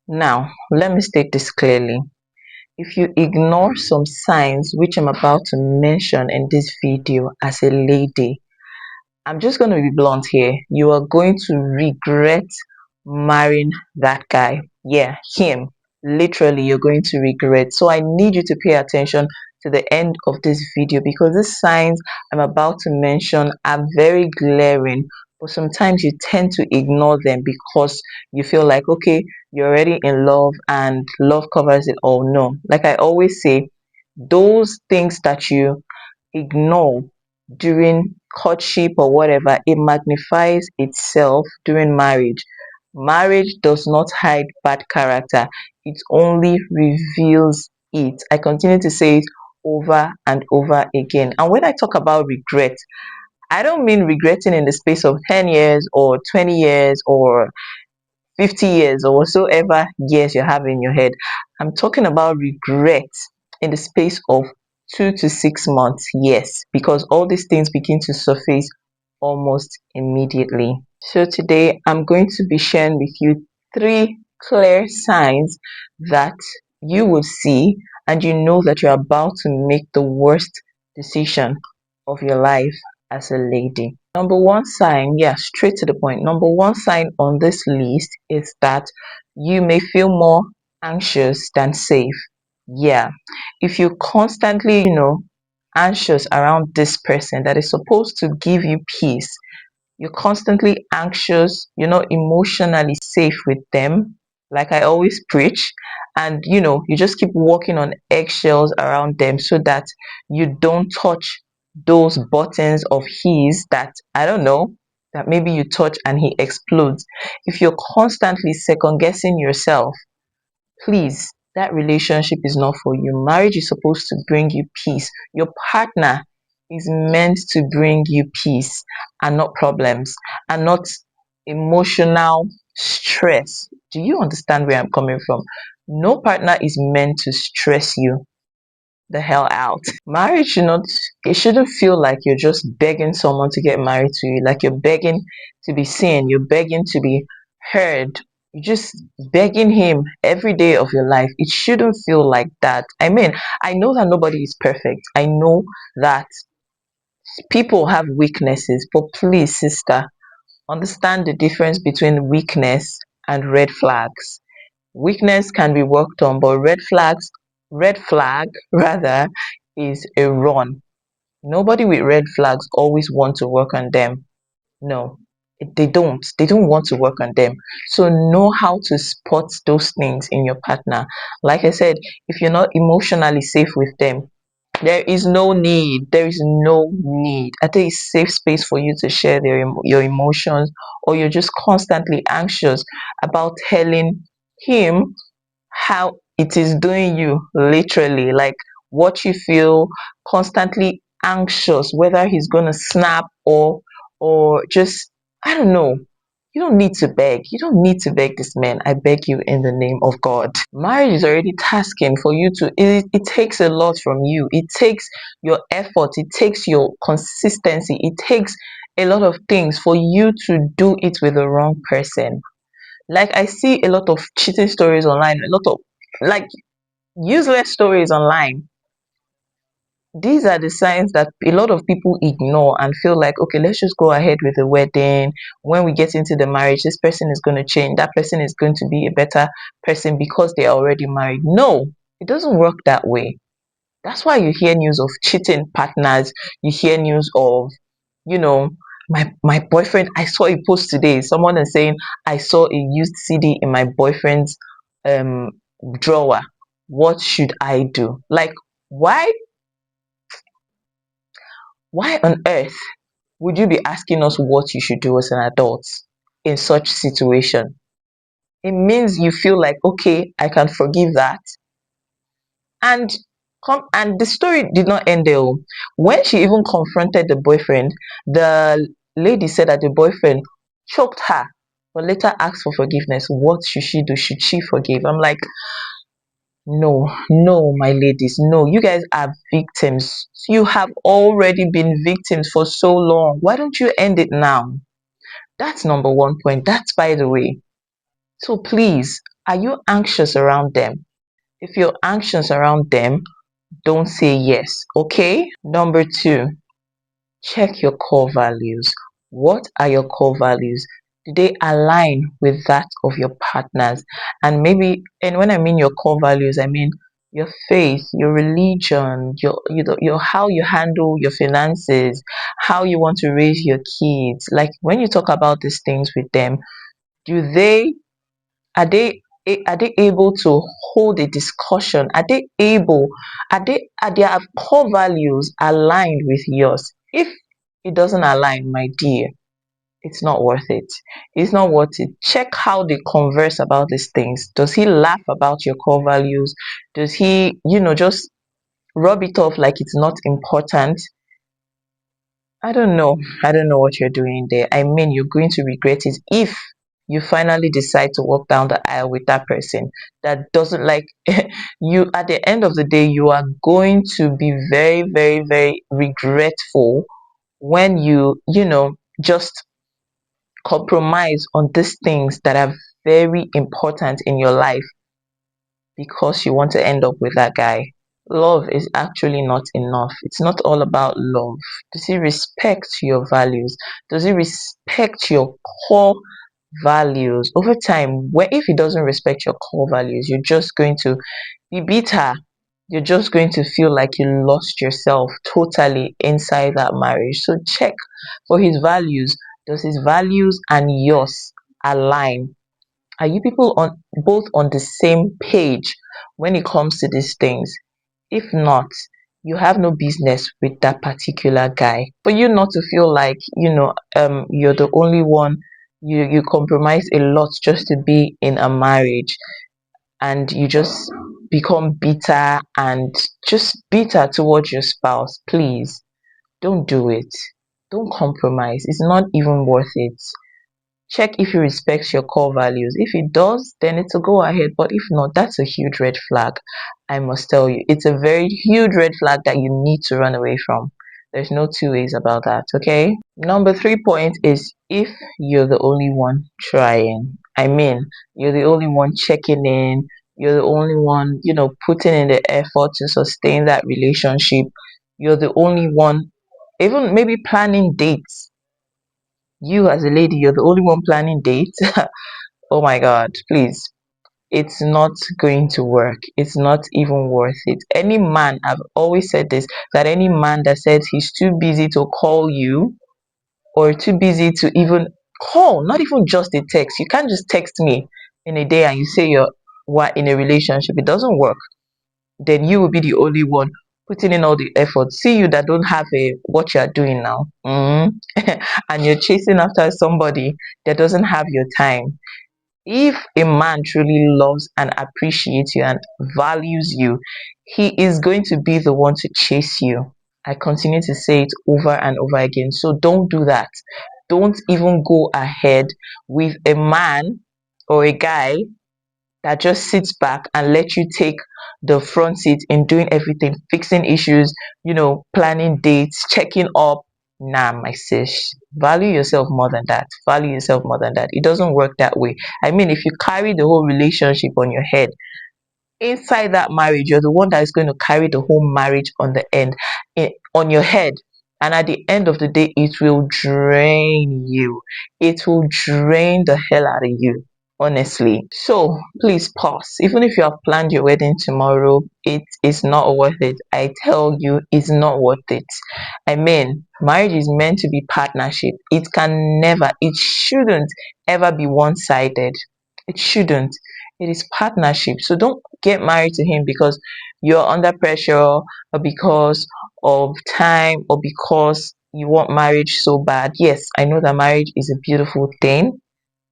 Now, let me state this clearly. If you ignore some signs which I'm about to mention in this video as a lady, I'm just going to be blunt here. You are going to regret marrying that guy. Yeah, him. Literally, you're going to regret. So I need you to pay attention to the end of this video because these signs I'm about to mention are very glaring, but sometimes you tend to ignore them because you feel like, okay, you're already in love and love covers it all. No, like I always say, those things that you ignore during courtship or whatever, it magnifies itself during marriage. Marriage does not hide bad character, it only reveals it. I continue to say it over and over again. And when I talk about regret, I don't mean regretting in the space of 10 years or 20 years or 50 years or whatsoever years you have in your head. I'm talking about regret in the space of 2 to 6 months, yes, because all these things begin to surface almost immediately. So today I'm going to be sharing with you three clear signs that you will see and you know that you're about to make the worst decision of your life as a lady. Number one sign, yeah, straight to the point. Number one sign on this list is that you may feel more anxious than safe. Yeah, if you constantly, anxious around this person that is supposed to give you peace, you're constantly anxious, you're not emotionally safe with them, like I always preach, and you just keep walking on eggshells around them so that you don't touch those buttons of his that I don't know that maybe you touch and he explodes. If you're constantly second guessing yourself, please, that relationship is not for you. Marriage is supposed to bring you peace. Your partner is meant to bring you peace and not problems and not emotional stress. Do you understand where I'm coming from? No partner is meant to stress you the hell out. Marriage should not, it shouldn't feel like you're just begging someone to get married to you, like you're begging to be seen, you're begging to be heard. You're just begging him every day of your life. It shouldn't feel like that. I mean, I know that nobody is perfect. I know that people have weaknesses, but please, sister, understand the difference between weakness and red flags. Weakness can be worked on, but red flag rather, is a run. Nobody with red flags always want to work on them. No, they don't want to work on them. So know how to spot those things in your partner. Like I said, if you're not emotionally safe with them, there is no need. I think it's safe space for you to share your emotions, or you're just constantly anxious about telling him how it is doing you, literally, like what you feel, constantly anxious whether he's going to snap or just, I don't know. You don't need to beg this man. I beg you in the name of God. Marriage is already tasking for you to, it takes a lot from you. It takes your effort, it takes your consistency, it takes a lot of things for you to do it with the wrong person. Like I see a lot of cheating stories online, a lot of like useless stories online. These are the signs that a lot of people ignore and feel like, okay, let's just go ahead with the wedding. When we get into the marriage, this person is going to change. That person is going to be a better person because they are already married. No, it doesn't work that way. That's why you hear news of cheating partners. You hear news of, you know, my boyfriend. I saw a post today. Someone is saying, I saw a used CD in my boyfriend's um drawer. What should I do? Like, why why on earth would you be asking us what you should do as an adult in such situation? It means you feel like, okay, I can forgive that. And and the story did not end there. Oh. When she even confronted the boyfriend, the lady said that the boyfriend choked her, but later asked for forgiveness. What should she do? Should she forgive? I'm like, no, no, my ladies, no. You guys are victims. You have already been victims for so long. Why don't you end it now? That's number one point. That's by the way. So please, Are you anxious around them? If you're anxious around them, don't say yes, okay? Number two, check your core values. What are your core values? Do they align with that of your partners? And maybe, and when I mean your core values, I mean your faith, your religion, your how you handle your finances, how you want to raise your kids. Like when you talk about these things with them, do they are they are they able to hold a discussion? Are they able, are their core values aligned with yours? If it doesn't align, my dear, it's not worth it. It's not worth it. Check how they converse about these things. Does he laugh about your core values? Does he, just rub it off like it's not important? I don't know. I don't know what you're doing there. I mean, you're going to regret it if you finally decide to walk down the aisle with that person that doesn't like you. At the end of the day, you are going to be very, very, very regretful when just compromise on these things that are very important in your life because you want to end up with that guy. Love is actually not enough. It's not all about love. Does he respect your values? Does he respect your core values? Over time, where if he doesn't respect your core values, you're just going to be bitter. You're just going to feel like you lost yourself totally inside that marriage. So check for his values. Does his values and yours align? Are you people on both on the same page when it comes to these things? If not, you have no business with that particular guy. For you not to feel like, you're the only one, you compromise a lot just to be in a marriage, and you just become bitter and just bitter towards your spouse. Please don't do it. Don't compromise. It's not even worth it. Check if he respects your core values. If he does, then it's a go ahead. But if not, that's a huge red flag. I must tell you, it's a very huge red flag that you need to run away from. There's no two ways about that, okay? Number 3 point is if you're the only one trying. I mean, you're the only one checking in, you're the only one, putting in the effort to sustain that relationship. You're the only one, even maybe planning dates. You as a lady, you're the only one planning dates. Oh my god, please. It's not going to work. It's not even worth it. Any man, I've always said this, that any man that says he's too busy to call you or too busy to even call, not even just a text. You can't just text me in a day and you say you're what in a relationship. It doesn't work. Then you will be the only one putting in all the effort. See you that don't have a what you are doing now. And you're chasing after somebody that doesn't have your time. If a man truly loves and appreciates you and values you, he is going to be the one to chase you. I continue to say it over and over again. So don't do that. Don't even go ahead with a man or a guy that just sits back and let you take the front seat in doing everything, fixing issues, planning dates, checking up. Nah, my sis, value yourself more than that. Value yourself more than that. It doesn't work that way. I mean, if you carry the whole relationship on your head, inside that marriage, you're the one that is going to carry the whole marriage on the end, on your head. And at the end of the day, it will drain you. It will drain the hell out of you, honestly. So please pause. Even if you have planned your wedding tomorrow, it is not worth it. I tell you, it's not worth it. I mean, marriage is meant to be partnership. It can never, it shouldn't ever be one-sided. It shouldn't. It is partnership. So don't get married to him because you're under pressure or because of time or because you want marriage so bad. Yes, I know that marriage is a beautiful thing.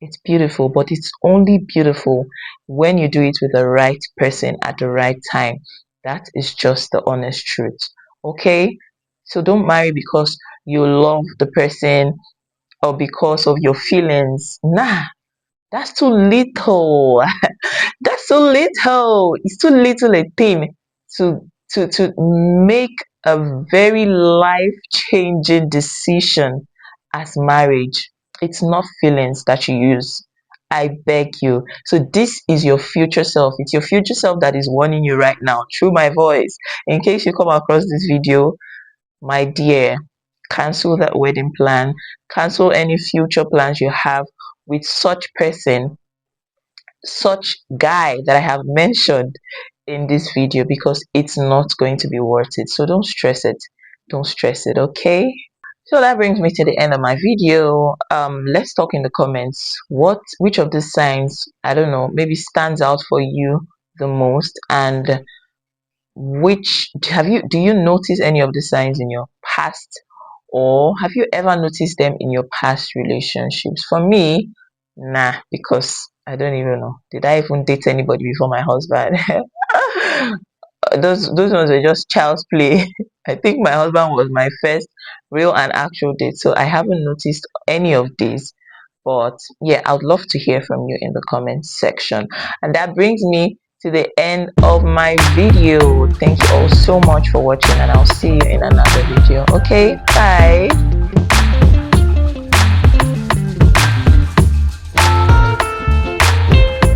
It's beautiful, but it's only beautiful when you do it with the right person at the right time. That is just the honest truth. Okay? So don't marry because you love the person or because of your feelings. Nah, that's too little. That's so little. It's too little a thing to make a very life changing decision as marriage. It's not feelings that you use. I beg you. So this is your future self. It's your future self that is warning you right now through my voice. In case you come across this video, my dear, cancel that wedding plan. Cancel any future plans you have with such person, such guy that I have mentioned in this video, because it's not going to be worth it. So don't stress it. Don't stress it, okay? So that brings me to the end of my video. Let's talk in the comments. Which of these signs, I don't know, maybe stands out for you the most, and which do you notice any of the signs in your past, or have you ever noticed them in your past relationships? For me, nah, because I don't even know, did I even date anybody before my husband? Those ones were just child's play. I think my husband was my first real and actual date, so I haven't noticed any of these. But yeah, I would love to hear from you in the comment section. And that brings me to the end of my video. Thank you all so much for watching, and I'll see you in another video. Okay, bye.